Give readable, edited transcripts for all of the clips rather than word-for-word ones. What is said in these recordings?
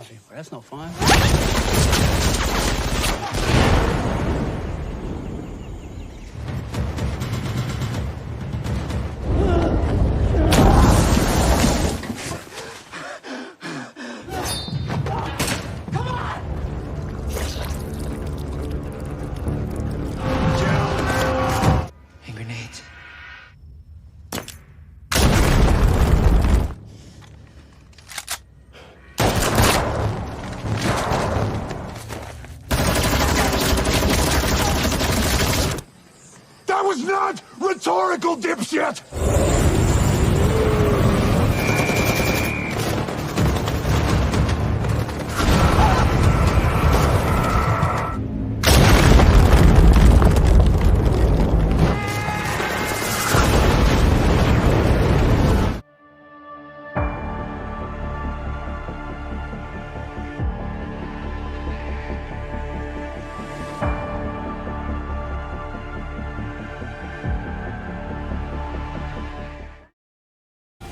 coffee. That's no fun. And grenades. That was not rhetorical, dipshit!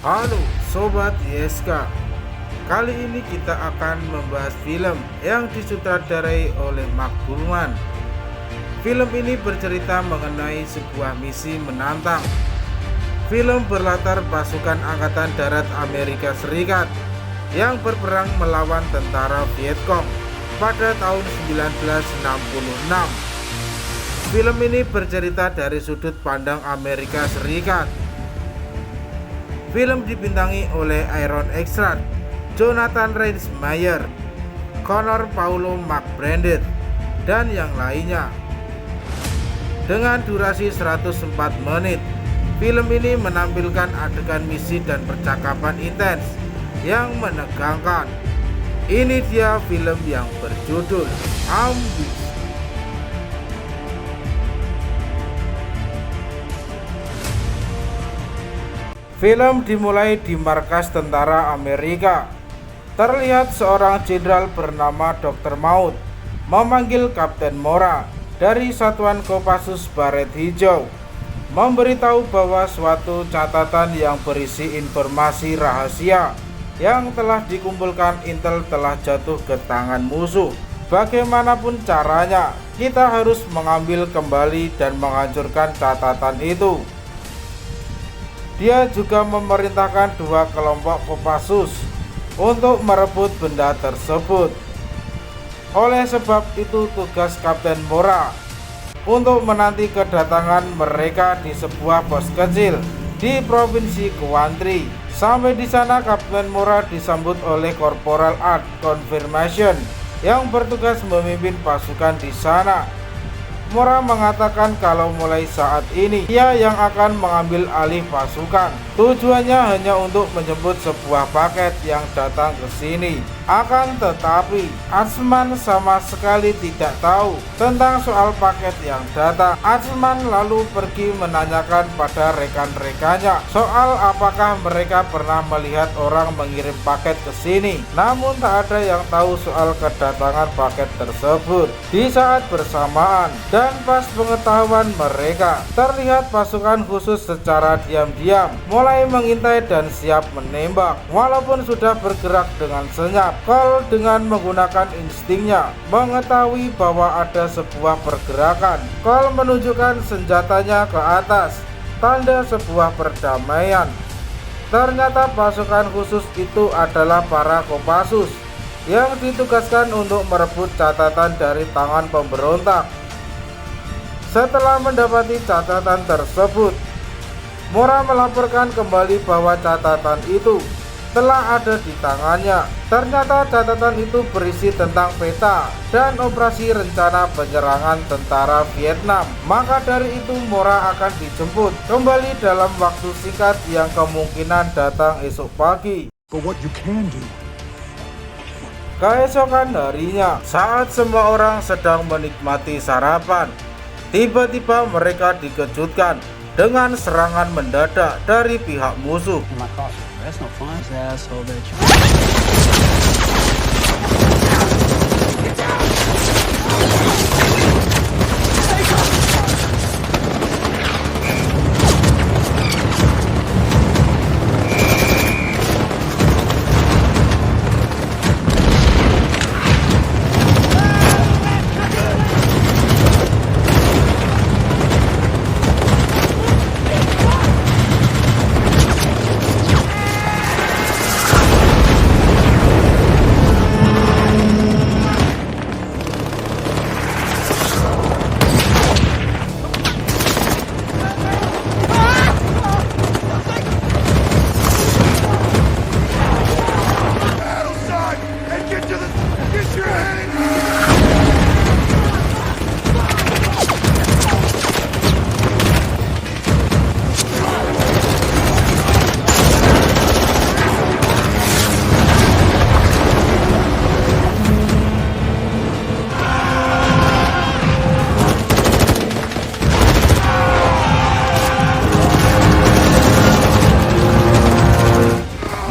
Halo Sobat YSK, kali ini kita akan membahas film yang disutradarai oleh Mark Gurman. Film ini bercerita mengenai sebuah misi menantang. Film berlatar pasukan Angkatan Darat Amerika Serikat yang berperang melawan tentara Vietcong pada tahun 1966. Film ini bercerita dari sudut pandang Amerika Serikat. Film dibintangi oleh Aaron Eckhart, Jonathan Rhys Meyers, Connor Paolo McBride, dan yang lainnya. Dengan durasi 104 menit, film ini menampilkan adegan misi dan percakapan intens yang menegangkan. Ini dia film yang berjudul Ambus. Film dimulai di markas tentara Amerika. Terlihat seorang jenderal bernama Dr. Maut memanggil Kapten Mora dari Satuan Kopassus Baret Hijau, memberitahu bahwa suatu catatan yang berisi informasi rahasia yang telah dikumpulkan Intel telah jatuh ke tangan musuh. Bagaimanapun caranya, kita harus mengambil kembali dan menghancurkan catatan itu. Dia juga memerintahkan dua kelompok Kopassus untuk merebut benda tersebut. Oleh sebab itu tugas Kapten Mora untuk menanti kedatangan mereka di sebuah pos kecil di provinsi Guantri. Sampai di sana Kapten Mora disambut oleh Korporal Art Confirmation yang bertugas memimpin pasukan di sana. Mora mengatakan kalau mulai saat ini ia yang akan mengambil alih pasukan. Tujuannya hanya untuk menjemput sebuah paket yang datang ke sini. Akan tetapi Atzman sama sekali tidak tahu tentang soal paket yang datang. Atzman lalu pergi menanyakan pada rekan-rekannya soal apakah mereka pernah melihat orang mengirim paket ke sini. Namun tak ada yang tahu soal kedatangan paket tersebut. Di saat bersamaan dan pas pengetahuan mereka, terlihat pasukan khusus secara diam-diam mulai mengintai dan siap menembak. Walaupun sudah bergerak dengan senyap, Cole dengan menggunakan instingnya mengetahui bahwa ada sebuah pergerakan. Cole menunjukkan senjatanya ke atas, tanda sebuah perdamaian. Ternyata pasukan khusus itu adalah para Kopassus yang ditugaskan untuk merebut catatan dari tangan pemberontak. Setelah mendapati catatan tersebut, Mora melaporkan kembali bahwa catatan itu telah ada di tangannya. Ternyata catatan itu berisi tentang peta dan operasi rencana penyerangan tentara Vietnam. Maka dari itu Mora akan dijemput kembali dalam waktu singkat yang kemungkinan datang esok pagi. But what you can do. Keesokan harinya, saat semua orang sedang menikmati sarapan, tiba-tiba mereka dikejutkan dengan serangan mendadak dari pihak musuh. My coffee. That's no fun. Asshole bitch.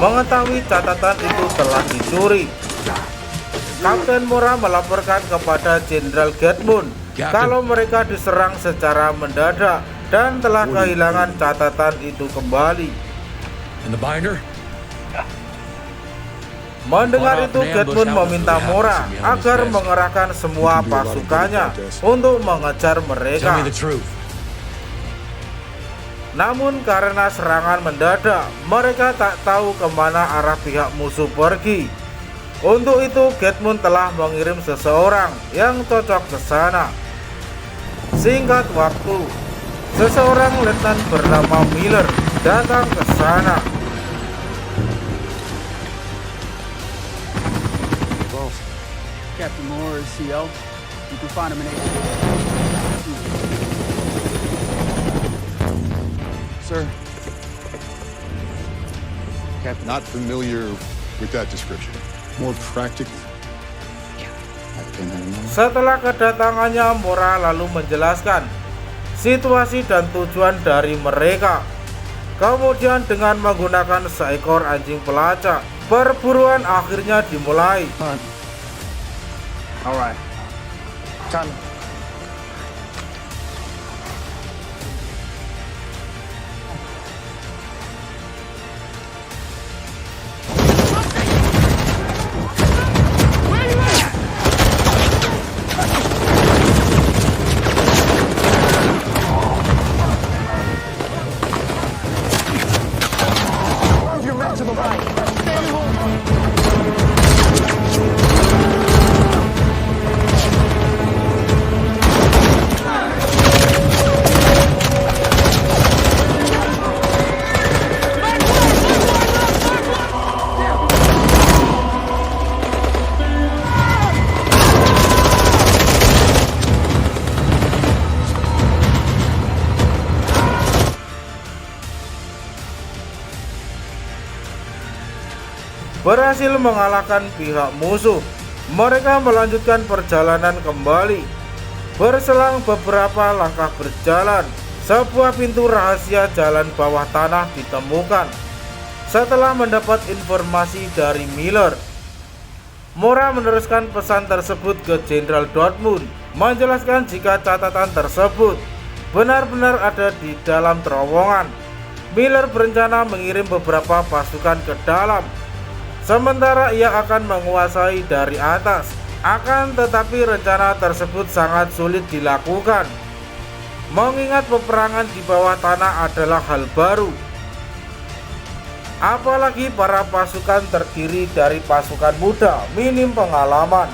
mengetahui catatan itu telah dicuri. Kapten Mora melaporkan kepada Jenderal Gedmund kalau mereka diserang secara mendadak dan telah kehilangan catatan itu kembali. And the binder? Mendengar itu, Gedmund meminta Mora agar mengerahkan semua pasukannya untuk mengejar mereka. Namun karena serangan mendadak, mereka tak tahu kemana arah pihak musuh pergi. Untuk itu, Gedmund telah mengirim seseorang yang cocok ke sana. Singkat waktu, seseorang letnan bernama Miller datang ke sana. Captain Moore is CO. You can find him in 8. Sir. Captain. Not familiar with that description. More practical. Setelah kedatangannya, Mora lalu menjelaskan situasi dan tujuan dari mereka. Kemudian dengan menggunakan seekor anjing pelacak, perburuan akhirnya dimulai. Alright. Time. Berhasil mengalahkan pihak musuh. Mereka melanjutkan perjalanan kembali. Berselang beberapa langkah berjalan, sebuah pintu rahasia jalan bawah tanah ditemukan. Setelah mendapat informasi dari Miller, Mora meneruskan pesan tersebut ke Jenderal Dortmund, menjelaskan jika catatan tersebut benar-benar ada di dalam terowongan. Miller berencana mengirim beberapa pasukan ke dalam, sementara ia akan menguasai dari atas. Akan tetapi rencana tersebut sangat sulit dilakukan, mengingat peperangan di bawah tanah adalah hal baru. Apalagi para pasukan terdiri dari pasukan muda minim pengalaman.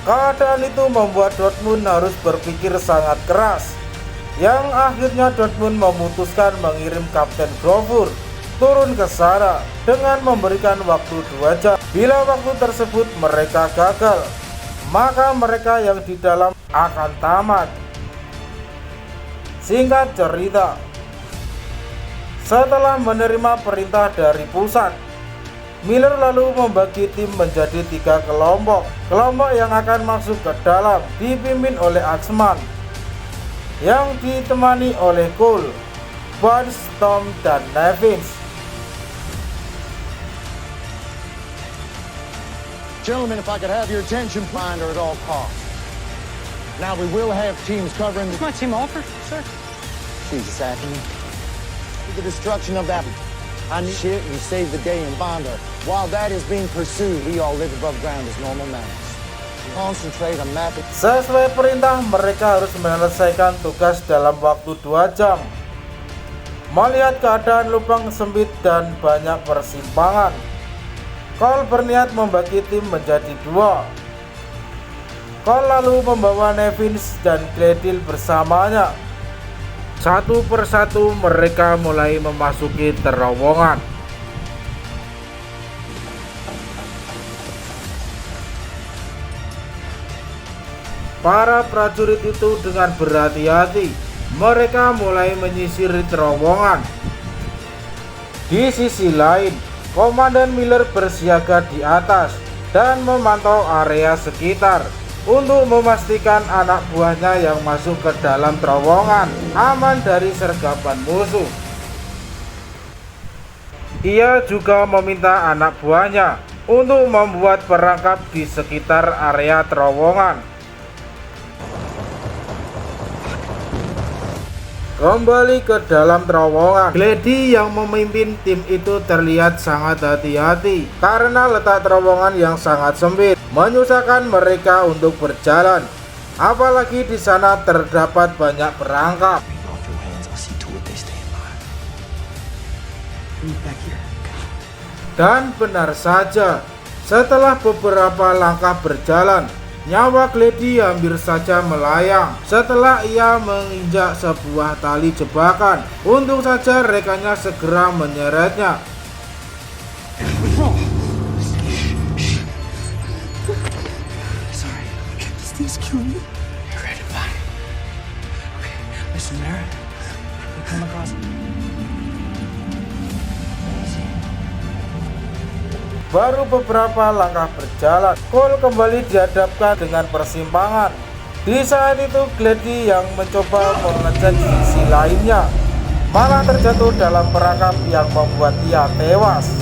Keadaan itu membuat Dortmund harus berpikir sangat keras, yang akhirnya Dortmund memutuskan mengirim Kapten Grover turun ke sana dengan memberikan waktu 2 jam. Bila waktu tersebut mereka gagal, maka mereka yang di dalam akan tamat. Singkat cerita, setelah menerima perintah dari pusat, Miller lalu membagi tim menjadi 3 kelompok. Kelompok yang akan masuk ke dalam dipimpin oleh Axmann, yang ditemani oleh Cole, Barnes, Tom, dan Nevins. Gentlemen, if I could have your attention, finder at all costs. Now we will have teams covering My team offer, sir. Jesus, Anthony. The destruction of that. I need shit and save the day in Bonder. While that is being pursued, we all live above ground as normal mammals. Concentrate on mapping. Sesuai perintah, mereka harus menyelesaikan tugas dalam waktu 2 jam. Melihat keadaan lubang sempit dan banyak persimpangan, Cole berniat membagi tim menjadi 2. Cole lalu membawa Nevins dan Gledhill bersamanya. Satu persatu mereka mulai memasuki terowongan. Para prajurit itu dengan berhati-hati, mereka mulai menyisiri terowongan. Di sisi lain, Komandan Miller bersiaga di atas dan memantau area sekitar untuk memastikan anak buahnya yang masuk ke dalam terowongan aman dari sergapan musuh. Ia juga meminta anak buahnya untuk membuat perangkap di sekitar area terowongan. Kembali ke dalam terowongan, Glady yang memimpin tim itu terlihat sangat hati-hati karena letak terowongan yang sangat sempit menyusahkan mereka untuk berjalan. Apalagi di sana terdapat banyak perangkap. Bring off your hands. I'll see to it they stay alive. Bring it back here. Dan benar saja, setelah beberapa langkah berjalan, nyawa Glady hampir saja melayang setelah ia menginjak sebuah tali jebakan. Untung saja rekannya segera menyeretnya. Sorry. These things kill you. You're ready to find it. Okay. Listen, Mara. We come across. Baru beberapa langkah berjalan, Cole kembali dihadapkan dengan persimpangan. Di saat itu Glady yang mencoba mengecek sisi lainnya malah terjatuh dalam perangkap yang membuat ia tewas.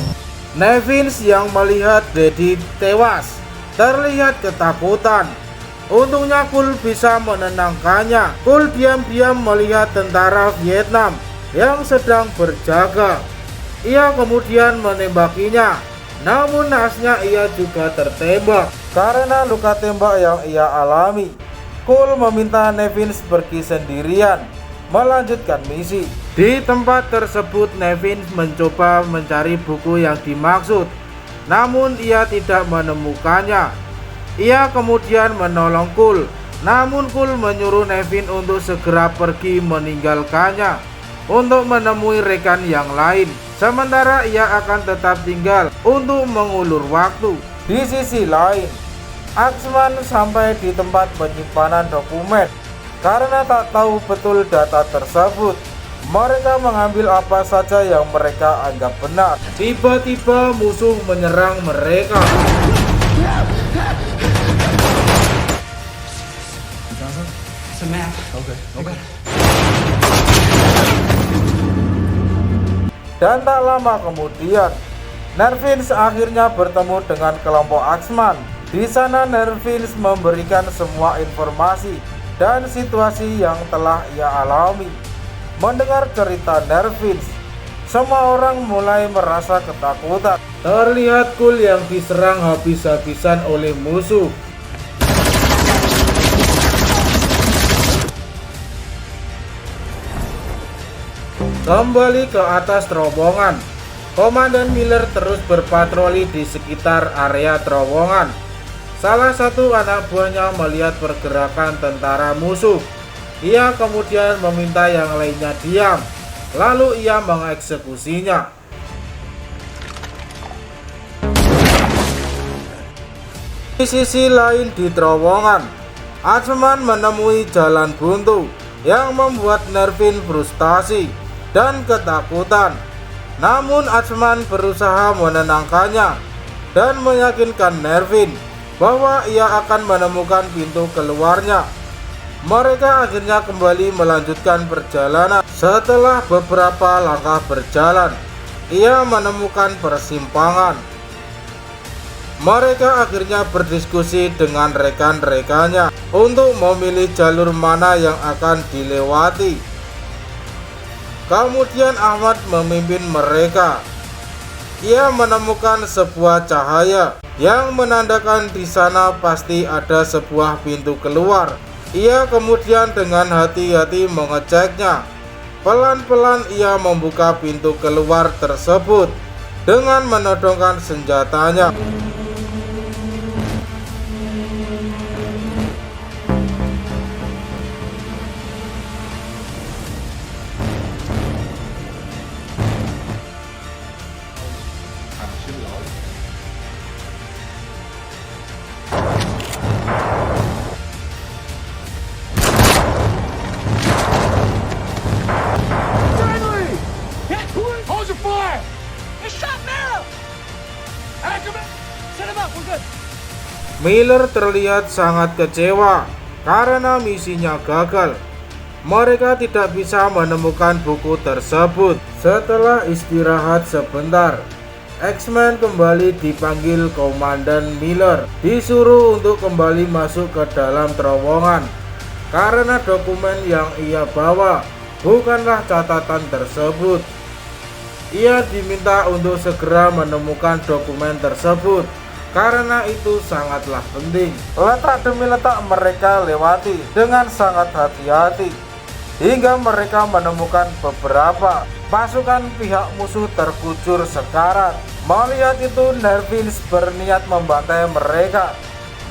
Nevins yang melihat Glady tewas terlihat ketakutan. Untungnya Cole bisa menenangkannya. Cole diam-diam melihat tentara Vietnam yang sedang berjaga. Ia kemudian menembakinya. Namun naasnya ia juga tertembak karena luka tembak yang ia alami. Cole meminta Nevins pergi sendirian melanjutkan misi. Di tempat tersebut Nevins mencoba mencari buku yang dimaksud, namun ia tidak menemukannya. Ia kemudian menolong Cole, namun Cole menyuruh Nevin untuk segera pergi meninggalkannya untuk menemui rekan yang lain. Sementara ia akan tetap tinggal untuk mengulur waktu. Di sisi lain, Axman sampai di tempat penyimpanan dokumen. Karena tak tahu betul data tersebut, mereka mengambil apa saja yang mereka anggap benar. Tiba-tiba musuh menyerang mereka. It's a map. Okay. Dan tak lama kemudian, Nevins akhirnya bertemu dengan kelompok Axman. Di sana Nevins memberikan semua informasi dan situasi yang telah ia alami. Mendengar cerita Nevins, semua orang mulai merasa ketakutan. Terlihat Cole yang diserang habis-habisan oleh musuh. Kembali ke atas terowongan, Komandan Miller terus berpatroli di sekitar area terowongan. Salah satu anak buahnya melihat pergerakan tentara musuh. Ia kemudian meminta yang lainnya diam, lalu ia mengeksekusinya. Di sisi lain di terowongan, Axman menemui jalan buntu yang membuat Nevin frustasi dan ketakutan. Namun Axman berusaha menenangkannya dan meyakinkan Nevin bahwa ia akan menemukan pintu keluarnya. Mereka akhirnya kembali melanjutkan perjalanan. Setelah beberapa langkah berjalan, ia menemukan persimpangan. Mereka akhirnya berdiskusi dengan rekan-rekannya untuk memilih jalur mana yang akan dilewati. Kemudian Ahmad memimpin mereka. Ia menemukan sebuah cahaya yang menandakan di sana pasti ada sebuah pintu keluar. Ia kemudian dengan hati-hati mengeceknya. Pelan-pelan ia membuka pintu keluar tersebut dengan menodongkan senjatanya. Hold your fire! They shot Mara! Set him up. We're good. Miller terlihat sangat kecewa karena misinya gagal. mereka tidak bisa menemukan buku tersebut. Setelah istirahat sebentar, X-Men kembali dipanggil Komandan Miller, disuruh untuk kembali masuk ke dalam terowongan karena dokumen yang ia bawa bukanlah catatan tersebut. Ia diminta untuk segera menemukan dokumen tersebut karena itu sangatlah penting. Letak demi letak mereka lewati dengan sangat hati-hati hingga mereka menemukan beberapa pasukan pihak musuh terkucur sekarat. Melihat itu, Nervins berniat membantai mereka,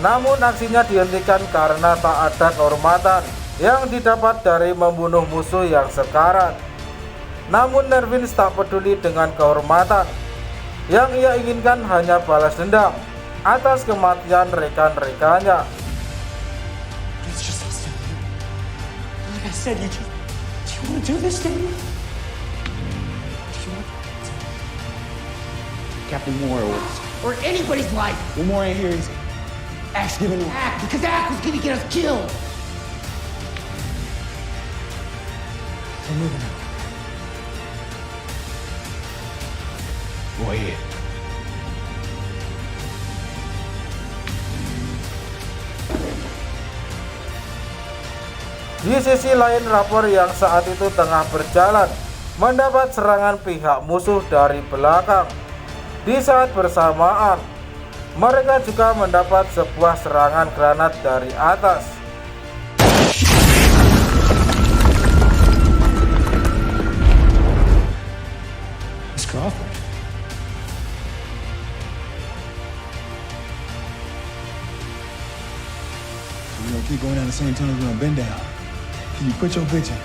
namun aksinya dihentikan karena tak ada kehormatan yang didapat dari membunuh musuh yang sekarat. Namun Nervins tak peduli dengan kehormatan. Yang ia inginkan hanya balas dendam atas kematian rekan-rekannya. It's just us two. Like I said, do you want to do this, Dave? Do you want Captain Moore or anybody's life? One more in here is Axe giving up. Axe, because Axe was gonna get us killed. We're moving out. Go ahead. Di sisi lain, rapor yang saat itu tengah berjalan mendapat serangan pihak musuh dari belakang. Di saat bersamaan, mereka juga mendapat sebuah serangan granat dari atas. Miss Crawford. We're gonna keep going down the same tunnel we're gonna bend down. Can you put your bitch in?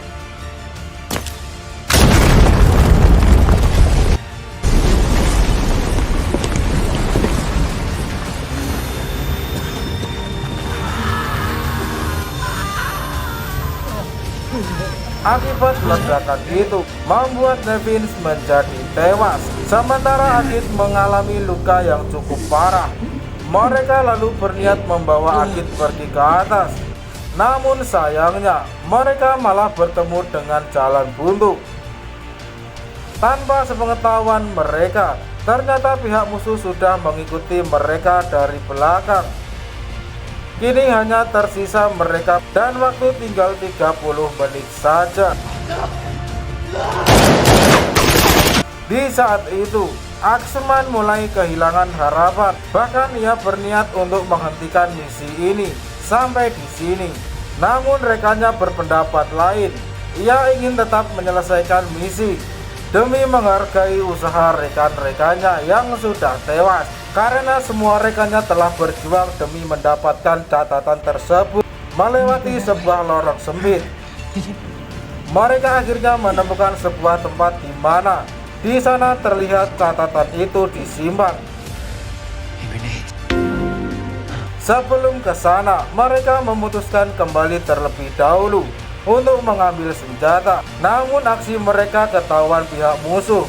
Akibat ledakan itu membuat Nervins menjadi tewas, sementara Agit mengalami luka yang cukup parah. Mereka lalu berniat membawa Agit pergi ke atas, namun sayangnya mereka malah bertemu dengan jalan buntu. Tanpa sepengetahuan mereka, ternyata pihak musuh sudah mengikuti mereka dari belakang. Kini hanya tersisa mereka dan waktu tinggal 30 menit saja. Di saat itu, Axeman mulai kehilangan harapan. Bahkan ia berniat untuk menghentikan misi ini sampai di sini. Namun rekannya berpendapat lain. Ia ingin tetap menyelesaikan misi demi menghargai usaha rekan-rekannya yang sudah tewas. Karena semua rekannya telah berjuang demi mendapatkan catatan tersebut melewati sebuah lorong sempit. Mereka akhirnya menemukan sebuah tempat di mana di sana terlihat catatan itu disimpan. Sebelum ke sana, mereka memutuskan kembali terlebih dahulu untuk mengambil senjata. Namun aksi mereka ketahuan pihak musuh.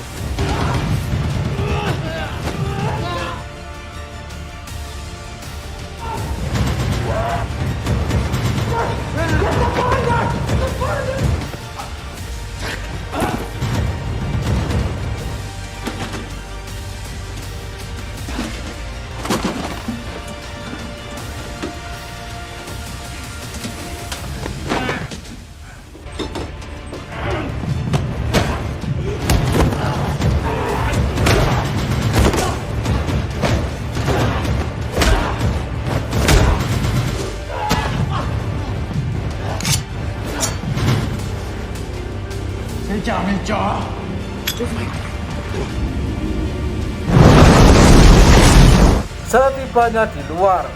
Setibanya di luar,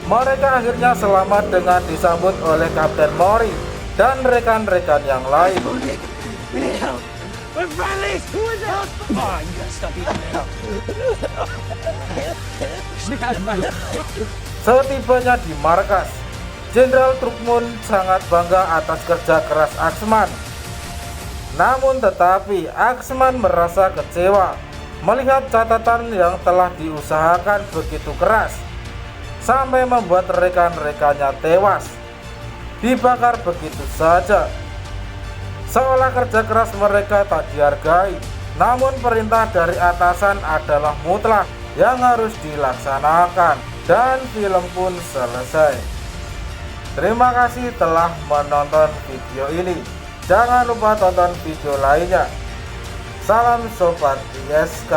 mereka akhirnya selamat dengan disambut oleh Kapten Mori dan rekan-rekan yang lain. Setibanya di markas, Jenderal Trukmun sangat bangga atas kerja keras Axeman. Namun tetapi Axeman merasa kecewa melihat catatan yang telah diusahakan begitu keras sampai membuat rekan-rekannya tewas, dibakar begitu saja. Seolah kerja keras mereka tak dihargai, namun perintah dari atasan adalah mutlak yang harus dilaksanakan, dan film pun selesai. Terima kasih telah menonton video ini. Jangan lupa tonton video lainnya. Salam Sobat ISK.